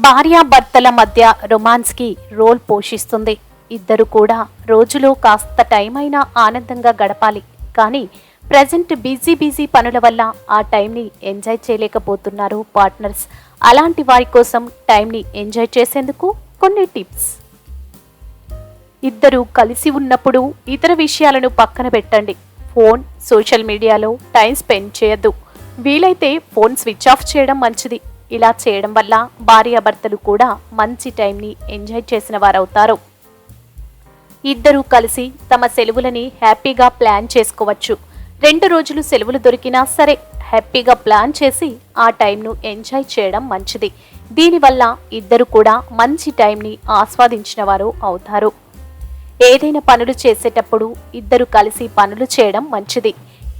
భార్యాభర్తల మధ్య రొమాన్స్కి రోల్ పోషిస్తుంది. ఇద్దరు కూడా రోజులో కాస్త టైం అయినా ఆనందంగా గడపాలి. కానీ ప్రజెంట్ బిజీ పనుల వల్ల ఆ టైంని ఎంజాయ్ చేయలేకపోతున్నారు పార్ట్నర్స్. అలాంటి వారి కోసం టైంని ఎంజాయ్ చేసేందుకు కొన్ని టిప్స్. ఇద్దరు కలిసి ఉన్నప్పుడు ఇతర విషయాలను పక్కన పెట్టండి. ఫోన్, సోషల్ మీడియాలో టైం స్పెండ్ చేయొద్దు. వీలైతే ఫోన్ స్విచ్ ఆఫ్ చేయడం మంచిది. ఇలా చేయడం వల్ల భార్యాభర్తలు కూడా మంచి టైంని ఎంజాయ్ చేసిన వారవుతారు. ఇద్దరూ కలిసి తమ సెలవులని హ్యాపీగా ప్లాన్ చేసుకోవచ్చు. 2 రోజులు సెలవులు దొరికినా సరే హ్యాపీగా ప్లాన్ చేసి ఆ టైంను ఎంజాయ్ చేయడం మంచిది. దీనివల్ల ఇద్దరు కూడా మంచి టైంని ఆస్వాదించిన వారు అవుతారు. ఏదైనా పనులు చేసేటప్పుడు ఇద్దరు కలిసి పనులు చేయడం మంచిది.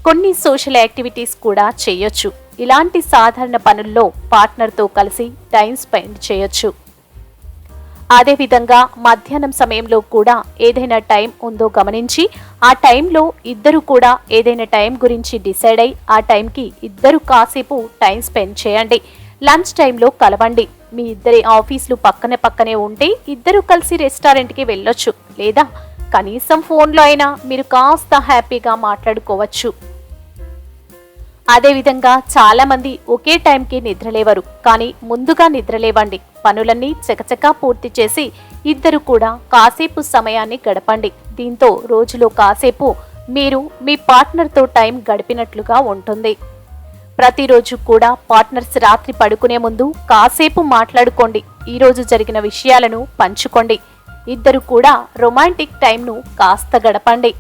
కొన్ని సోషల్ యాక్టివిటీస్ కూడా చేయొచ్చు. ఇలాంటి సాధారణ పనుల్లో పార్ట్నర్తో కలిసి టైం స్పెండ్ చేయొచ్చు. అదేవిధంగా మధ్యాహ్నం సమయంలో కూడా ఏదైనా టైం ఉందో గమనించి ఆ టైంలో ఇద్దరు కూడా ఏదైనా టైం గురించి డిసైడ్ అయి ఆ టైంకి ఇద్దరు కాసేపు టైం స్పెండ్ చేయండి. లంచ్ టైంలో కలవండి. మీ ఇద్దరి ఆఫీసులు పక్కనే ఉంటే ఇద్దరు కలిసి రెస్టారెంట్కి వెళ్ళొచ్చు. లేదా కనీసం ఫోన్లో అయినా మీరు కాస్త హ్యాపీగా మాట్లాడుకోవచ్చు. అదేవిధంగా చాలా మంది ఒకే టైంకి నిద్రలేవరు. కానీ ముందుగా నిద్రలేవండి. పనులన్నీ చకచకా పూర్తి చేసి ఇద్దరు కూడా కాసేపు సమయాన్ని గడపండి. దీంతో రోజులో కాసేపు మీరు మీ పార్ట్నర్తో టైం గడిపినట్లుగా ఉంటుంది. ప్రతిరోజు కూడా పార్ట్నర్స్ రాత్రి పడుకునే ముందు కాసేపు మాట్లాడుకోండి. ఈరోజు జరిగిన విషయాలను పంచుకోండి. ఇద్దరు కూడా రొమాంటిక్ టైంను కాస్త గడపండి.